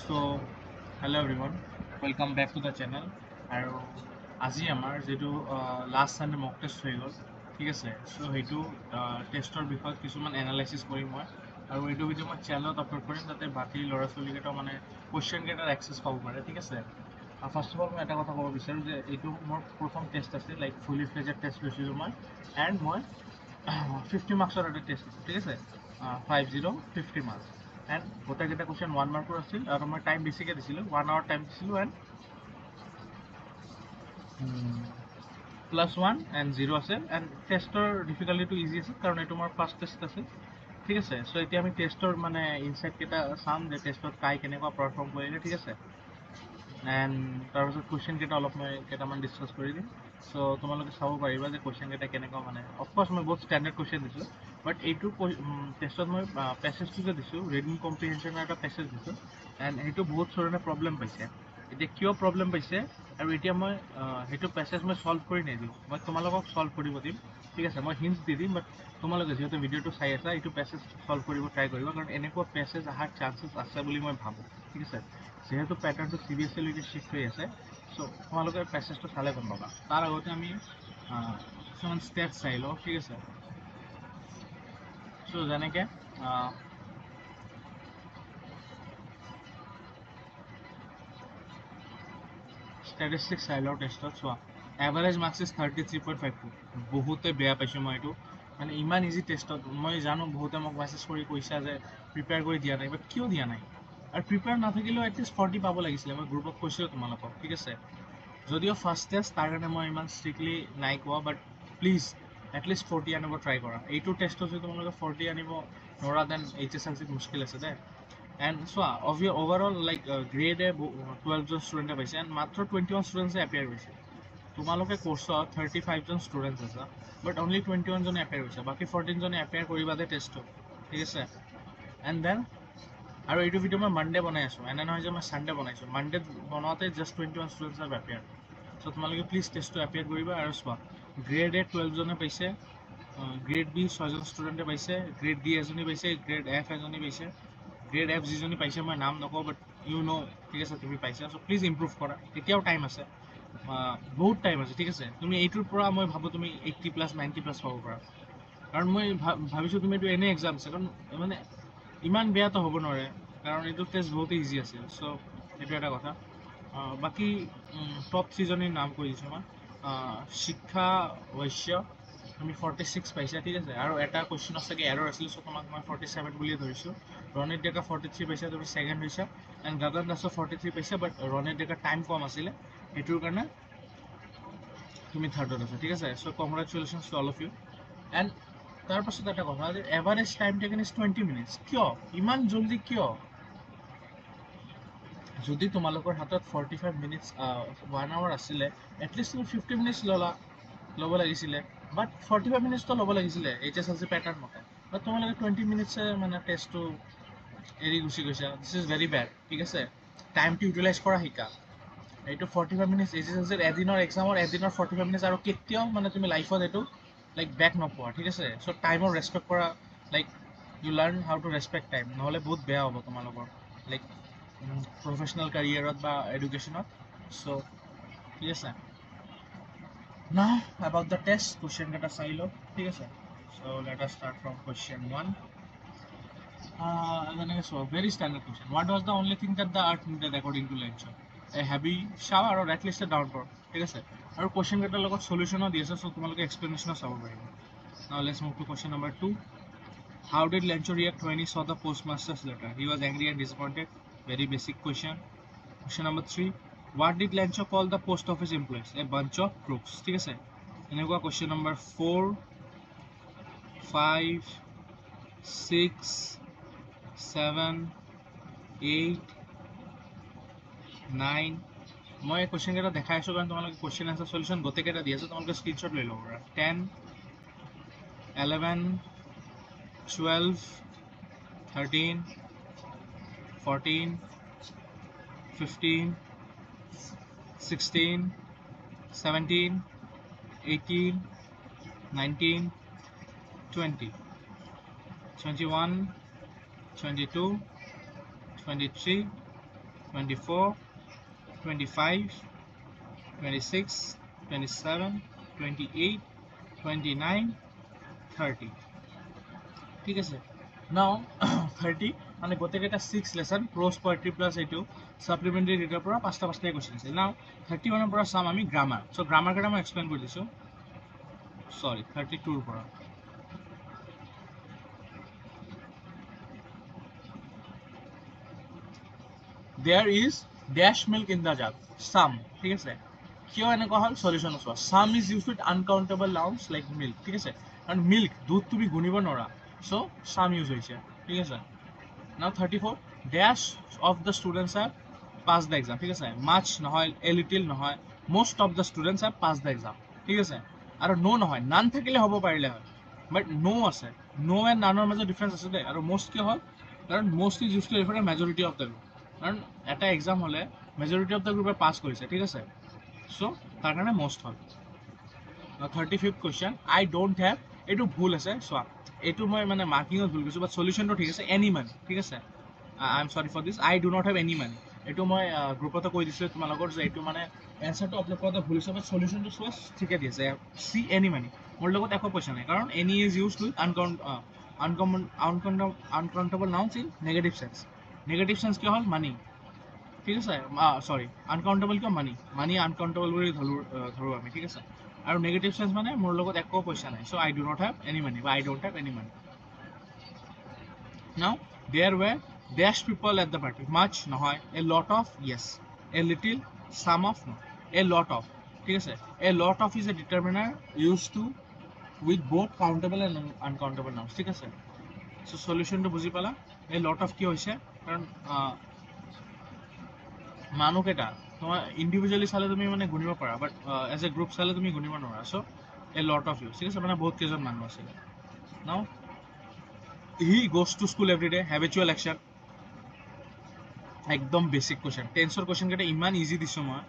So, hello everyone, welcome back to the channel. আৰু আজি আমাৰ যেটো লাষ্ট সানডে মক টেষ্ট হৈ গ'ল ঠিক আছে সো হেতু টেষ্টৰ বিষয়ত কিছুমান এনালাইসিস কৰিম মই আৰু এইটো ভিডিও মই চেনেলত আপলোড কৰিম যাতে বাকি ল'ৰা ছোৱালীকেইটা মানে কোৱেশ্চন কেইটাৰ এক্সেছ পাব পাৰে ঠিক আছে ফাৰ্ষ্ট অফ অল মই এটা কথা ক'ব বিচাৰোঁ যে এইটো মোৰ প্ৰথম টেষ্ট আছে লাইক ফুলি ফ্লেজেড টেষ্ট লৈছিলোঁ মই এণ্ড মই 50 মাৰ্কছৰ এটা টেষ্ট ঠিক আছে 50 মাৰ্কছ এণ্ড গোটেইকেইটা কুৱেশ্যন 1 মাৰ্কৰ আছিল আৰু মই টাইম বেছিকৈ দিছিলোঁ 1 আৱাৰ টাইম দিছিলোঁ এণ্ড +1 এণ্ড 0 আছে এণ্ড টেষ্টৰ ডিফিকাল্টিটো ইজি আছিল কাৰণ এইটো মোৰ ফাৰ্ষ্ট টেষ্ট আছিল ঠিক আছে চ' এতিয়া আমি টেষ্টৰ মানে ইনচাইটকেইটা চাম যে টেষ্টত কাই কেনেকুৱা পাৰফৰ্ম কৰিলে ঠিক আছে এণ্ড তাৰপিছত কুৱেশ্যন কেইটা অলপ মই কেইটামান ডিছকাছ কৰি দিম চ' তোমালোকে চাব পাৰিবা যে কুৱেশ্যন কেইটা কেনেকুৱা মানে অফক'ৰ্ছ মই বহুত ষ্টেণ্ডাৰ্ড কুৱেশ্যন দিছোঁ বাট এইটো টেষ্টত মই পেছেজটো যে দিছোঁ ৰিডিং কম্প্ৰিহেনশ্যনৰ এটা পেছেজ দিছোঁ এণ্ড সেইটো বহুত ধৰণে প্ৰব্লেম পাইছে এতিয়া কিয় প্ৰব্লেম পাইছে আৰু এতিয়া মই সেইটো পেছেজ মই ছল্ভ কৰি নিদিওঁ মই তোমালোকক ছল্ভ কৰিব দিম ঠিক আছে মই হিণ্টছ দি দিম বাট তোমালোকে যিহেতু ভিডিঅ'টো চাই আছা এইটো পেছেজ ছল্ভ কৰিব ট্ৰাই কৰিবা কাৰণ এনেকুৱা পেছেজ অহাৰ চান্সেছ আছে বুলি মই ভাবোঁ ঠিক আছে যেহেতু পেটাৰ্ণটো CBSE লৈকে শিফ্ট হৈ আছে চ' তোমালোকে পেছেজটো চালে গম পাবা তাৰ আগতে আমি কিছুমান ষ্টেপছ চাই লওঁ ঠিক আছে চ' যেনেকৈ ষ্টেটিষ্টিক্স চাই লওঁ টেষ্টত চোৱা এভাৰেজ মাৰ্কছ ইজ 33.52 বহুতে বেয়া পাইছোঁ মই এইটো মানে ইমান ইজি টেষ্টত মই জানো বহুতে মোক মেছেজ কৰি কৈছা যে প্ৰিপেয়াৰ কৰি দিয়া নাই বাট কিয় দিয়া নাই আৰু প্ৰিপেয়াৰ নাথাকিলেও এটলিষ্ট 40 পাব লাগিছিলে মই গ্ৰুপত কৈছিলোঁ তোমালোকক ঠিক আছে যদিও ফাৰ্ষ্ট টেষ্ট তাৰ কাৰণে মই ইমান ষ্ট্ৰিক্টলি নাই কোৱা বাট প্লিজ এটলিষ্ট 40 আনিব ট্ৰাই কৰা এইটো টেষ্টত যদি তোমালোকে 40 আনিব নোৱাৰা দেন HSLCত মুস্কিল আছে দে এণ্ড চোৱা অভাৰঅল লাইক গ্ৰেডে 12জন ষ্টুডেণ্টে পাইছে এণ্ড মাত্ৰ 21 ষ্টুডেণ্টছে এপিয়াৰ কৰিছে তোমালোকে কোৰ্চত 35জন ষ্টুডেণ্টছ আছে বাট অনলি 21জনে এপিয়াৰ কৰিছে বাকী 14জনে এপিয়াৰ কৰিবা দে টেষ্টটো ঠিক আছে এণ্ড দেন আৰু এইটো ভিডিঅ' মই মানডে বনাই আছোঁ এনে নহয় যে মই ছানডে বনাইছোঁ মানডে বনাওঁতে জাষ্ট 21 ষ্টুডেণ্টছ অফ এপিয়াৰ চ' তোমালোকে প্লিজ টেষ্টটো এপিয়াৰ কৰিবা আৰু চোৱা গ্ৰেড এ 12জনে পাইছে গ্ৰেড বি 6জন ষ্টুডেণ্টে পাইছে গ্ৰেড ডি এজনী পাইছে গ্ৰেড এফ এজনী পাইছে গ্ৰেড এফ যিজনী পাইছে মই নাম নকওঁ বাট ইউ ন' ঠিক আছে তুমি পাইছা চ' প্লিজ ইম্প্ৰুভ কৰা এতিয়াও টাইম আছে বহুত টাইম আছে ঠিক আছে তুমি এইটোৰ পৰা মই ভাবোঁ তুমি 80+ 90+ পাব পাৰা কাৰণ মই ভাবিছোঁ তুমি এইটো এনে এক্সাম আছে কাৰণ মানে ইমান বেয়াটো হ'ব নোৱাৰে কাৰণ এইটো টেষ্ট বহুতেই ইজি আছিল চ' সেইটো এটা কথা বাকী টপ 3জনীৰ নাম কৈ দিছোঁ মই শিক্ষা বৈশ্য তুমি 46 পাইছা ঠিক আছে আৰু এটা কুৱেশ্যন চাগে এৰৰ আছিল চ' তোমাক মই 47 বুলিয়ে ধৰিছোঁ ৰণিত ডেকা 43 পাইছা তুমি ছেকেণ্ড হৈছা এণ্ড গাগন দাসো 43 পাইছা বাট ৰণিত ডেকাৰ টাইম কম আছিলে সেইটোৰ কাৰণে তুমি থাৰ্ডত আছা ঠিক আছে so' congratulations to all of you and তাৰপাছত এটা কথা যে average time taken is 20 minutes কিয় ইমান জল্দি কিয় যদি তোমালোকৰ হাতত 45 মিনিটছ 1 আৱাৰ আছিলে এটলিষ্ট তুমি 50 মিনিটছ ল'ব লাগিছিলে বাট 45 মিনিটছটো ল'ব লাগিছিলে HSLC পেটাৰ্ণ মতে বাট তোমালোকে 20 মিনিটছে মানে টেষ্টটো এৰি গুচি গৈছা দিছ ইজ ভেৰি বেড ঠিক আছে টাইমটো ইউটিলাইজ কৰা শিকা এইটো 45 মিনিটছ HSLCৰ এদিনৰ এক্সামৰ এদিনৰ 45 মিনিটছ আৰু কেতিয়াও মানে তুমি লাইফত এইটো লাইক বেক নপোৱা ঠিক আছে চ' টাইমৰ ৰেচপেক্ট কৰা like you learn how to respect time নহ'লে বহুত বেয়া হ'ব তোমালোকৰ লাইক প্ৰফেশ্যনেল কেৰিয়াৰত বা এডুকেশ্যনত চ' ঠিক আছে নাও এবাউট দ্য টেষ্ট কুৱেশ্যন কেইটা চাই লওঁ ঠিক আছে so' let us start from question 1 যেনেকৈ চোৱা very standard question what was the only thing that the earth needed according to Lencho a heavy shower আৰু এটলিষ্ট এ ডাউনপ'ৰ ঠিক আছে আৰু কুৱেশ্যন কেইটাৰ লগত চলিউশ্যনো দি আছে চ' তোমালোকে এক্সপ্লেনেশ্যনো চাব পাৰিবা নাও let's move to question number 2 How did Lencho react when he saw the postmaster's letter? He was angry and disappointed. Very basic question. Question number 3. What did Lencho call the post office employees? A bunch of crooks. ठीक है sir question number 4 5 6 7 8 9 মই question কেইটা দেখাই আছোঁ কাৰণ তোমালোকে question answer solution গোটেইকেইটা দি আছোঁ তোমালোকে স্ক্ৰীনশ্বট লৈ ল'ব পাৰা 10 11 12 13 14 15 16 17 18 19 20 21 22 23 24, 25, 26, 27, 28, 29, 30 ঠিক আছে now 30 মানে গোটেইটা 6 লেসন prose poetry plus এইটো supplementary reader পৰা পাঁচটা পাঁচটা কোশ্চেন আছে now 31 পৰা চাম আমি গ্ৰামাৰ সো গ্ৰামাৰ কেটা মই এক্সপ্লেইন কৰি দিছো সৰি 32 পৰা there is dash milk in the jug some ঠিক আছে কিয় এনেকুৱা হল সলিউশন আছে some is used with uncountable nouns like milk ঠিক আছে কারণ milk দুধ তুমি গুণিব নৰা so some use হৈছে ঠিক আছে now 34 dash of the students have passed the exam ঠিক আছে much নহয় a little নহয় most of the students have passed the exam ঠিক আছে আৰু no নহয় none থাকিলে হ'ব পাৰিলে হয় but no আছে no and none ৰ মাজত ডিফাৰেন্স আছে দে আৰু most কি হ'ল কাৰণ most is used to refer to majority of the group কাৰণ এটা এক্সাম হলে majority of the group pass কৰিছে ঠিক আছে so তাৰ কাৰণে most হ'ল now 35th question I don't have এটো ভুল আছে so এটো মই মানে মার্কিংত ভুল কৰিছো বাট সলিউশনটো ঠিক আছে any money ঠিক আছে I am sorry for this I do not have any money এটো মই গ্ৰুপতে কৈ দিছো তোমালোকৰ যে এটো মানে এনসাৰটো আপলোড কৰাতে ভুল হৈছে বাট সলিউশনটো সোস ঠিকে দিছে see any money মোৰ লগত একো পইচা নাই কাৰণ any is used with uncountable nouns in negative sense negative sense কি হ'ল money ঠিক আছে সরি আনকাউন্টেবল কি মানি মানি আনকাউন্টেবল বুলি ধৰো আমি ঠিক আছে আৰু নেগেটিভ সেন্স মানে মোৰ লগত একো পইচা নাই so I do not have any money বা I don't have any money now there were dash people at the party much নহয় a lot of yes a little some of no a lot of ঠিক আছে a lot of is a determiner use to with both countable and uncountable nouns ঠিক আছে so সলিউশনটো বুজি পালা এ lot of কি হৈছে কাৰণ মানুহ কেটা তোমাৰ ইন্ডিভিজুয়ালি চালে তুমি মানে গুণিব পাৰা বাট এজ এ গ্ৰুপ চালে তুমি গুণিব নোৱাৰা so a lot of you ঠিক আছে মানে বহুত কেইজন মানুহ আছে now he goes to school every day habitual action একদম বেসিক কোশ্চেন টেন্সৰ কোশ্চেন কেটা ইমান ইজি দিছো মই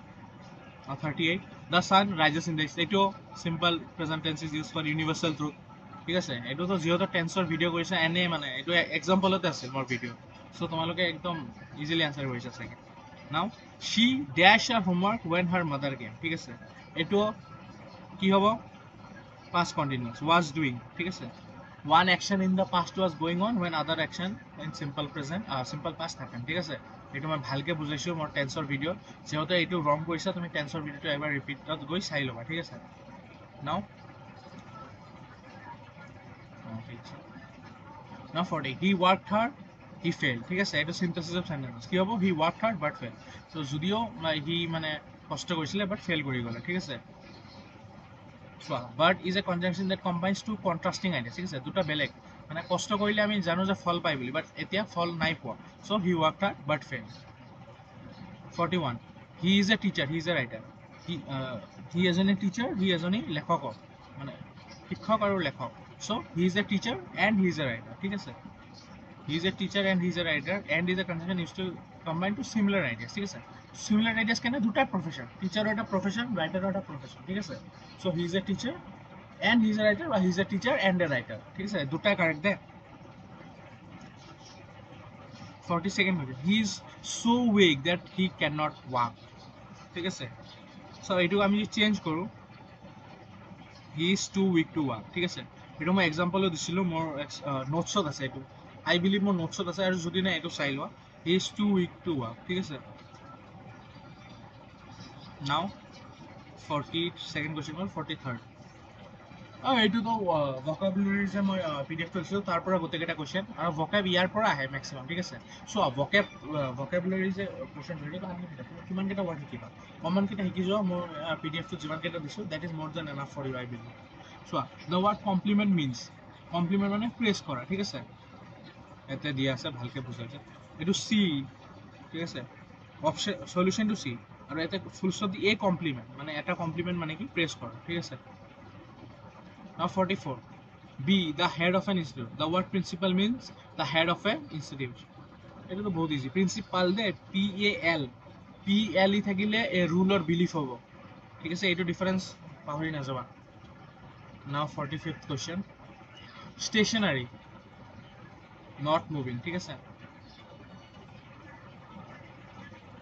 38 the sun rises in the east এইটো simple present tense is use for universal truth ঠিক আছে এইটো তো যিহেতু টেন্সৰ ভিডিঅ' কৰিছে এনে মানে এইটো এক্সাম্পলতে আছিল মোৰ ভিডিঅ' সো তোমালোকে একদম ইজিলি আনসাৰ কৰিছা চাগে now she dash her homework when her mother came ঠিক আছে এটো কি হ'ব past continuous was doing ঠিক আছে one action in the past was going on when other action in simple present simple past happened ঠিক আছে এটো মই ভালকে বুজাইছো মোৰ টেন্সৰ ভিডিঅ যেহেতু এটো ৰং কৰিছা তুমি টেন্সৰ ভিডিঅটো এবাৰ ৰিপিটত গৈ চাই লবা ঠিক আছে now now 40 he worked hard he failed ঠিক আছে এটা সিনথেসিস অফ সেন্টেন্স কি হ'ব he worked hard but failed so যদিও he মানে কষ্ট কৰিছিল but fail কৰি গলে ঠিক আছে so but is a conjunction that combines two contrasting ideas ঠিক আছে দুটা বেলেগ মানে কষ্ট কৰিলে আমি জানো যে ফল পাই বুলি বাট এতিয়া ফল নাই পোৱা so he worked hard but failed 41 he is a teacher he is a writer he is a teacher he is a লেখক মানে শিক্ষক আৰু লেখক so he is a teacher and he is a writer ঠিক আছে he is a teacher and he is a writer and is a conjunction used to combine two similar ideas ঠিক আছে similar ideas কেনে দুটা profession teacher এটা profession writer এটা profession ঠিক আছে so he is a teacher and he is a writer or he is a teacher and a writer ঠিক আছে দুটা correct De 42nd he is so weak that he cannot walk ঠিক আছে so এটো আমি change কৰো he is too weak to walk ঠিক আছে এটো মই এক্সাম্পলও দিছিলো মোৰ নোটছত আছে এটো I believe মোৰ নোটছত আছে আৰু যদি না এটো চাই লোৱা he is too weak to walk ঠিক আছে now 42nd question or 43rd এইটো তো vocabulary যে মই pdf কৰিছো তাৰ পৰা গোটেই কেটা কোশ্চেন আৰু vocab ইয়াৰ পৰা আহে ম্যাক্সিমাম ঠিক আছে সো vocabulary যে কোশ্চেন ধৰি তো আমি কিমান কেটা ওয়াৰ্ড শিকিবা কমন কেটা শিকি যোৱা মোৰ pdf টো যিমান কেটা দিছো that is more than enough for you I believe so the word compliment means compliment মানে প্রেজ কৰা ঠিক আছে এতে দিয়া আছে ভালকে বুজাইছে এটো সি ঠিক আছে অপশন সলিউশন টু সি আৰু এতে full stop the A complement মানে এটা কমপ্লিমেন্ট মানে কি প্রেস কৰা ঠিক আছে now 44 b the head of an institute the word principal means the head of an institute এটা তো বহুত ইজি প্রিন্সিপাল দে p a l ই থাকিলে এ রুল অর বিলিফ হ'ব ঠিক আছে এইটো ডিফারেন্স পাহৰি না যাবা now 45th question stationary not moving ঠিক আছে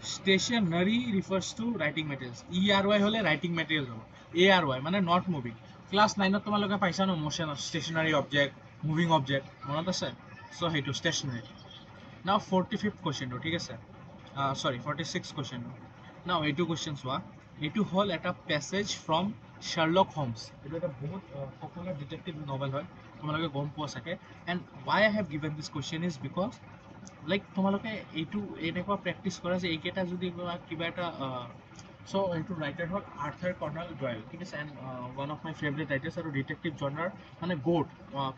Stationary refers to writing materials. ERY হলে writing materials হ'ব. ARY মানে not moving. Class 9 তোমালোকে পাইছা ন motion stationary object, moving object মনত আছে? So সেইটো stationary. Now 45th question ঠিক আছে? Sorry 46th question. Now এইটো question চোৱা. এইটো হ'ল এটা passage from Sherlock Holmes. এইটো এটা বহুত popular detective novel হয়. তোমালোকে গম পোৱা চাগে. And why I have given this question is because like তোমালোকে এইটো এনেকুৱা প্ৰেক্টিচ কৰা যে এইকেইটা যদি কিবা এটা চ' এইটো ৰাইটাৰ হ'ল আৰ্থাৰ কৰ্নেল ডয়েল ঠিক আছে and one of my favourite writers আৰু ডিটেক্টিভ জনাৰ মানে গ'ড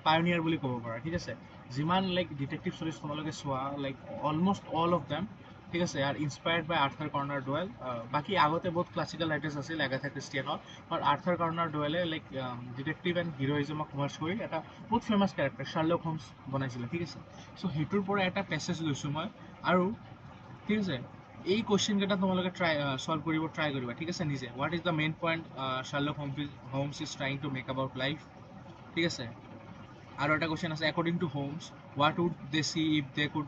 পায়নিয়াৰ বুলি ক'ব পাৰা ঠিক আছে যিমান লাইক ডিটেক্টিভ ষ্টৰিজ তোমালোকে চোৱা like almost all of them ঠিক আছে আৰু inspired by Arthur Conan Doyle বাকী আগতে বহুত ক্লাছিকেল ৰাইটাৰ্ছ আছিল এগাথা ক্ৰিষ্টিয়ানৰ আৰু আৰ্থাৰ কৰ্নাৰ ডয়েলে লাইক ডিটেক্টিভ এণ্ড হিৰ'ইজমক মাৰ্জ কৰি এটা বহুত ফেমাছ কেৰেক্টাৰ শ্বাৰ্লক হোমছ বনাইছিলে ঠিক আছে চ' সেইটোৰ পৰা এটা পেছেজ লৈছোঁ মই আৰু ঠিক আছে এই কুৱেশ্যন কেইটা তোমালোকে সলভ কৰিব ট্ৰাই কৰিবা ঠিক আছে নিজে what is the main point Sherlock Holmes is trying to make about life ঠিক আছে আৰু এটা কুৱেশ্যন আছে according to Holmes what would they see if they could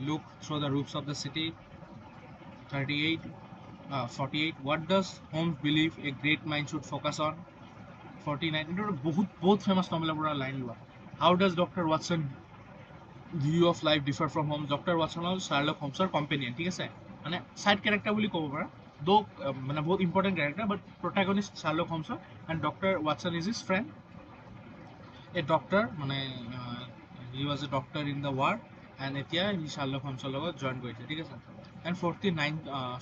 look through the roofs of the city 48 what does Holmes believe a great mind should focus on 49 এটা বহুত famous নভেলৰ পৰা line লোৱা how does Dr. Watson view of life differ from Holmes Dr. Watson হ'ল Sherlock Holmesৰ companion ঠিক আছে মানে side character বুলি ক'ব পাৰা দো মানে বহুত important character but protagonist Sherlock Holmes and Dr. Watson is his friend a doctor মানে he was a doctor in the war and এতিয়া he Sherlock Holmesৰ লগত জইন কৰিছে ঠিক আছে and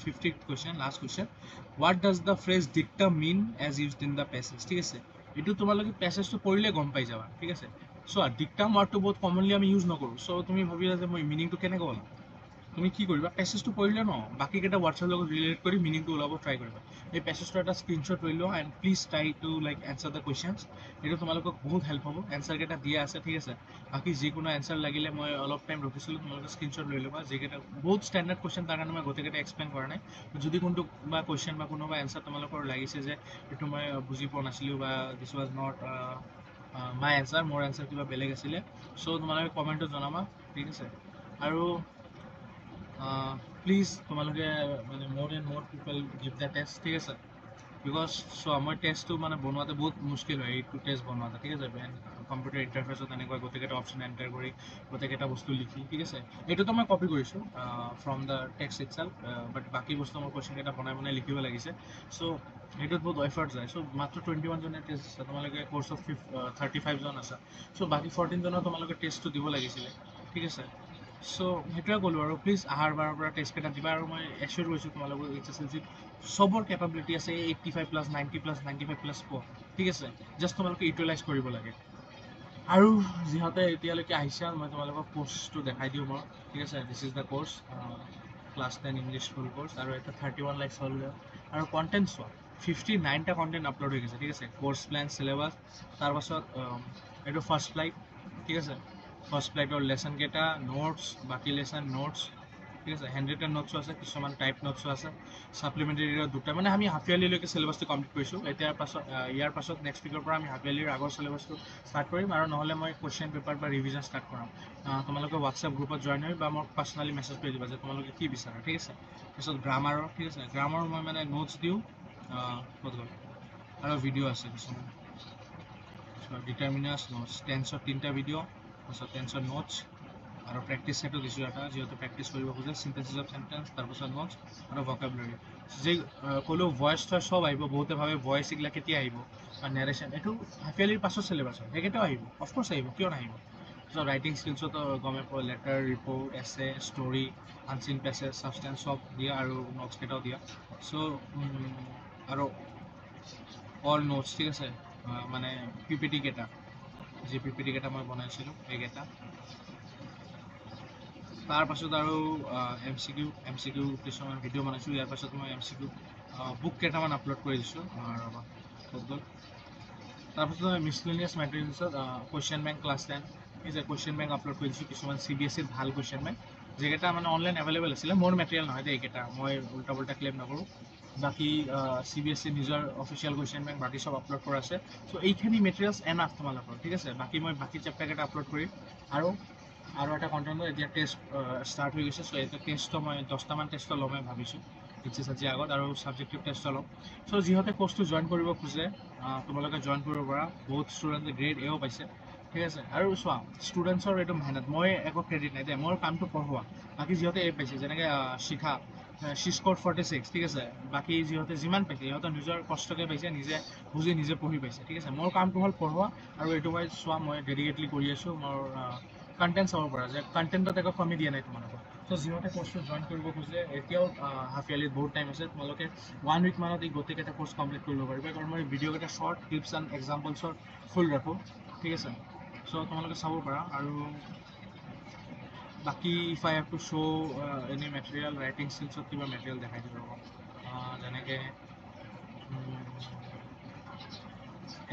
50th question last question what does the phrase dictum mean as used in the passage ঠিক আছে এটো তোমালোকে প্যাসেজটো পঢ়িলে গম পাই যাবা ঠিক আছে সো ডিক্টাম ওয়ার্ডটো বহুত কমনলি আমি ইউজ নকৰো সো তুমি ভাবিলা যে মই মিনিংটো কেনেকৈ ওলাম তুমি কি কৰিবা প্যাসেজটো পঢ়িলে ন বাকি কেটা ওয়াৰ্ডছৰ লগত ৰিলেট কৰি মিনিংটো ওলাব ট্ৰাই কৰিবা এই প্যাসেজটো এটা স্ক্ৰিনশ্বট লৈ লোৱা and please try to like answer the questions এইটো তোমালোকক বহুত হেল্প হ'ব এনসাৰ কেটা দিয়া আছে ঠিক আছে বাকি যিকোনো এনসাৰ লাগিলে মই অলপ টাইম ৰখিছিলোঁ তোমালোকে স্ক্ৰিনশ্বট লৈ ল'বা যিকেইটা বহুত ষ্টেণ্ডাৰ্ড কুৱেশ্যন তাৰ কাৰণে মই গোটেইকেইটা এক্সপ্লেইন কৰা নাই যদি কোনটো বা কুৱেশ্যন বা কোনোবা এনসাৰ তোমালোকৰ লাগিছে যে এইটো মই বুজি পোৱা নাছিলোঁ বা দিছ ৱাজ নট মাই এনসাৰ মোৰ এনসাৰ কিবা বেলেগ আছিলে চ' তোমালোকে কমেণ্টত জনাবা ঠিক আছে আৰু প্লিজ তোমালোকে মানে মোৰ এণ্ড মোৰ পিপল গিভ দ্য টেষ্ট ঠিক আছে বিকজ চোৱা মই টেষ্টটো মানে বনোৱাতে বহুত মুস্কিল হয় এইটো টেষ্ট বনোৱাতে ঠিক আছে কম্পিউটাৰ ইণ্টাৰফেচত এনেকুৱা গোটেইকেইটা অপশ্যন এণ্টাৰ কৰি গোটেইকেইটা বস্তু লিখি ঠিক আছে এইটোতো মই কপি কৰিছোঁ ফ্ৰম দ্য টেক্সট ইটছেল্ফ বাট বাকী বস্তু মোৰ কুৱেশ্যন কেইটা বনাই লিখিব লাগিছে চ' সেইটোত বহুত এফৰ্ট যায় চ' মাত্ৰ 21 জনে টেষ্ট আছে তোমালোকে কোৰ্চত 35 জন আছে চ' বাকী 14 জনৰ তোমালোকে টেষ্টটো দিব লাগিছিলে ঠিক আছে চ' সেইটোৱে ক'লোঁ আৰু প্লিজ আহাৰ বাৰৰ পৰা টেষ্ট কেইটা দিবা আৰু মই এশ্যোৰ কৰিছোঁ তোমালোকৰ HSLC চবৰ কেপাবিলিটি আছে 85+, 90+, 95+ পোৱা ঠিক আছে জাষ্ট তোমালোকে ইউটিলাইজ কৰিব লাগে আৰু যিহঁতে এতিয়ালৈকে আহিছে মই তোমালোকক কোৰ্চটো দেখাই দিওঁ মই ঠিক আছে this is the course class 10 English full course আৰু এটা 31 লাইকছ হ'ল আৰু কণ্টেণ্ট চোৱা 59টা কণ্টেণ্ট আপলোড হৈ গৈছে ঠিক আছে কোৰ্চ প্লেন চিলেবাছ তাৰপাছত এইটো ফাৰ্ষ্ট ফ্লাইট ঠিক আছে ফাৰ্ষ্ট ফ্লাইটৰ লেসন কেইটা নোটছ বাকি লেসন নোটছ ঠিক আছে হেণ্ড ৰিটেন নোটছো আছে কিছুমান টাইপ নোটছো আছে সাপ্লিমেণ্টাৰী দুটা মানে আমি হাফ ইয়াৰলিলৈকে চিলেবাছটো কমপ্লিট কৰিছোঁ ইয়াৰ পাছত নেক্সট উইকৰ পৰা আমি হাফ ইয়াৰলিৰ আগৰ চিলেবাছটো ষ্টাৰ্ট কৰিম আৰু নহ'লে মই কুৱেশ্যন পেপাৰ বা ৰিভিজন ষ্টাৰ্ট কৰাম তোমালোকে হোৱাটছএপ গ্ৰুপত জইন হৈ বা মোক পাৰ্চনেলি মেছেজ কৰি দিবা যে তোমালোকে কি বিচাৰা ঠিক আছে তাৰপিছত গ্ৰামাৰৰ ঠিক আছে গ্ৰামাৰ মই মানে নোটছ দিওঁ ক'ত গ'ল আৰু ভিডিঅ' আছে কিছুমান ডিটাৰমিনাছ নোটছ টেন্সৰ 3টা ভিডিঅ' তাৰপিছত টেন্সৰ নোটছ আৰু প্ৰেক্টিছ সেটো দিছোঁ এটা যিহেতু প্ৰেক্টিছ কৰিব খোজে চিন্থেছিছ অফ সেণ্টেন্স তাৰপিছত নোটছ আৰু ভকেবুলাৰী যে ক'লেও ভইচ থইচ চব আহিব বহুতে ভাবে ভইচ এইগিলা কেতিয়া আহিব বা নেৰেশ্যন এইটো হাফ ইয়াৰলিৰ পাছত চিলেবাছ হয় সেইকেইটাও আহিব অফক'ৰ্ছ আহিব কিয় নাহিব তাৰপিছত ৰাইটিং স্কিলছতো গমে পোৱা লেটাৰ ৰিপৰ্ট এছে ষ্টৰি আনচিন পেছেজ ছাবষ্টেঞ্চ চব দিয়া আৰু নোটছ কেইটাও দিয়া চ' আৰু অল নোটছ ঠিক আছে মানে PPT কেইটা যি PPT কেইটা মই বনাইছিলোঁ সেইকেইটা তাৰপাছত আৰু MCQ কিছুমান ভিডিঅ' বনাইছোঁ ইয়াৰ পাছত মই MCQ বুক কেইটামান আপলোড কৰি দিছোঁ তাৰপাছত মই মিছলেনিয়াছ মেটেৰিয়েলছত কুৱেশ্যন বেংক ক্লাছ 10 এই যে কুৱেশ্যন বেংক আপলোড কৰি দিছোঁ কিছুমান CBSEৰ ভাল কুৱেশ্যন বেংক যিকেইটা মানে অনলাইন এভেইলেবল আছিলে মোৰ মেটেৰিয়েল নহয় দেই এইকেইটা মই উল্টা পুল্টা ক্লেইম নকৰোঁ বাকি CBSE নিজৰ অফিচিয়েল কুৱেশ্যন বেংক বাকী চব আপলোড কৰা আছে চ' এইখিনি মেটেৰিয়েলছ এনাফ তোমালোকৰ ঠিক আছে বাকী মই বাকী চেপ্টাৰ কেইটা আপলোড কৰিম আৰু আৰু এটা কণ্টেণ্টত এতিয়া টেষ্ট ষ্টাৰ্ট হৈ গৈছে। চ' এতিয়া টেষ্টটো মই 10টামান টেষ্টটো ল'মেই ভাবিছোঁ HSC আগত, আৰু ছাবজেক্টিভ টেষ্টটো ল'ম। চ' যিহঁতে কোৰ্চটো জইন কৰিব খোজে তোমালোকে জইন কৰিব পাৰা। বহুত ষ্টুডেণ্টে গ্ৰেড এও পাইছে, ঠিক আছে। আৰু চোৱা, ষ্টুডেণ্টছৰ এইটো মেহনত, মই একো ক্ৰেডিট নাই দেই, মোৰ কামটো পঢ়োৱা। বাকী যিহঁতে এ পাইছে, যেনেকৈ শিখা, শি স্ক'ৰ্ড 46, ঠিক আছে। বাকী যিহঁতে যিমান পাইছে সিহঁতে নিজৰ কষ্টকৈ পাইছে, নিজে বুজি নিজে পঢ়ি পাইছে, ঠিক আছে। মোৰ কামটো হ'ল পঢ়োৱা, আৰু এইটো মই চোৱা, মই ডেডিকেটলি কৰি আছোঁ। মোৰ কণ্টেণ্ট চাব পৰা যে কণ্টেণ্টত একো কমি দিয়া নাই তোমালোকক। চ' যিহঁতে কোৰ্চটো জইন কৰিব খোজে, এতিয়াও হাফ ইয়াৰলিত বহুত টাইম আছে। তোমালোকে 1 উইক মানত এই গোটেইকেইটা কোৰ্চ কমপ্লিট কৰিব পাৰিবা, কাৰণ মই ভিডিঅ'কেইটা শ্বৰ্ট টিপছ এণ্ড এক্সাম্পলছৰ ফুল ৰাখোঁ, ঠিক আছে। চ' তোমালোকে চাব পাৰা। আৰু বাকী if I have to show' any material, writing স্কিলছত কিবা মেটেৰিয়েল দেখাই দিব ৰ'ব। যেনেকৈ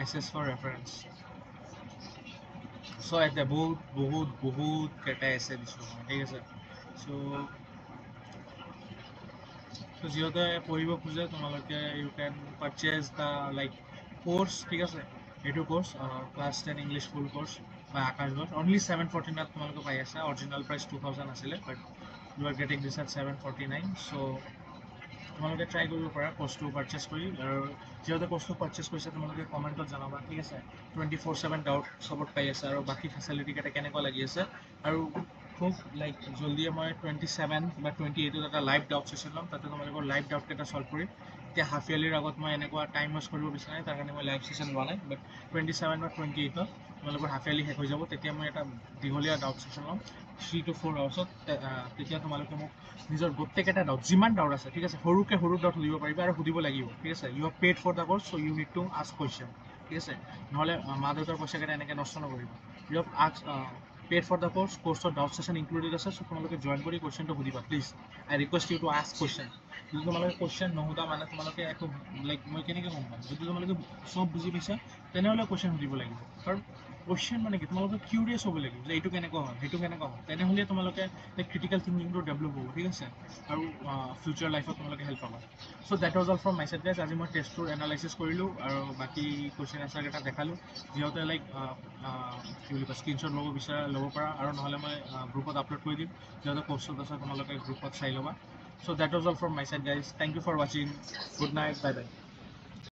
SS ফৰ ৰেফাৰেঞ্চ। চ' এতিয়া বহুত কেইটা এছে দিছোঁ মই, ঠিক আছে। চ' যিহঁতে পঢ়িব খোজে তোমালোকে you can purchase the like course, ঠিক আছে। এইটো course class 10 English full course বা আকাশ ঘোষ, অনলি 749 তোমালোকে পাই আছা। অৰিজিনেল প্ৰাইচ 2000 আছিলে, but you are getting this at 749। So' তোমালোকে ট্ৰাই কৰিব পাৰা কোৰ্চটো পাৰচেজ কৰি। আৰু যিহঁতে কোৰ্চটো পাৰচেজ কৰিছে তোমালোকে কমেণ্টত জনাবা, ঠিক আছে। 24/7 ডাউট চবত পাই আছে, আৰু বাকী ফেচিলিটিকেইটা কেনেকুৱা লাগি আছে। আৰু খুব লাইক জল্দিয়ে মই 27 বা 28ত এটা লাইভ ডাউট ছেশ্যন ল'ম, তাতে তোমালোকৰ লাইভ ডাউটকেইটা ছল্ভ কৰিম। এতিয়া হাফ ইয়াৰলিৰ আগত মই এনেকুৱা টাইম ৱেষ্ট কৰিব বিচৰা নাই, তাৰ কাৰণে মই লাইভ ছেশ্যন লোৱা নাই। বাট 27 বা 28ত তোমালোকৰ হাফ ইয়াৰলি শেষ হৈ যাব, তেতিয়া মই এটা দীঘলীয়া ডাউট ছেশ্যন ল'ম 3 to 4 আৱাৰ্ছত। তেতিয়া তোমালোকে মোক নিজৰ গোটেইকেইটা ডাউট, যিমান ডাউট আছে, ঠিক আছে, সৰু ডাউট সুধিব পাৰিবা, আৰু সুধিব লাগিব, ঠিক আছে। You have paid for the course, so' you need to ask question, ঠিক আছে। নহ'লে মা দেউতাৰ পইচাকেইটা এনেকৈ নষ্ট নকৰিবা। You have ask paid for the course, কোৰ্চৰ ডাউট ছেশ্যন ইনক্লুডেড আছে। চ' তোমালোকে জইন কৰি কুৱেশ্যনটো সুধিবা please. I request you to ask question. যদি তোমালোকে কুৱেশ্যন নুসুধা মানে তোমালোকে একো লাইক মই কেনেকৈ গম পাম? যদি তোমালোকে চব বুজি পাইছা তেনেহ'লে কুৱেশ্যন সুধিব লাগিব। কাৰণ কুৱেশ্যন মানে কি, তোমালোকে কিউৰিয়াছ হ'ব লাগিব যে এইটো কেনেকুৱা হয়, সেইটো কেনেকুৱা হয়। তেনেহ'লে তোমালোকে ক্ৰিটিকেল থিংকিংটো ডেভেলপ হ'ব, ঠিক আছে। আৰু ফিউচাৰ লাইফত তোমালোকে হেল্প পাবা। So' that was all from my side guys. আজি মই টেষ্টটোৰ এনালাইচিছ কৰিলোঁ, আৰু বাকী কুৱেশ্যন এনচাৰকেইটা দেখালোঁ। যিহঁতে লাইক কি বুলি কয় স্ক্ৰীনশ্বট ল'ব বিচাৰা ল'ব পাৰা, আৰু নহ'লে মই গ্ৰুপত আপলোড কৰি দিম। যিহঁতে কোৰ্চত আছে তোমালোকে গ্ৰুপত চাই ল'বা। So' that was all from my side guys. Thank you for ৱাচিং। গুড নাইট, বাই বাই।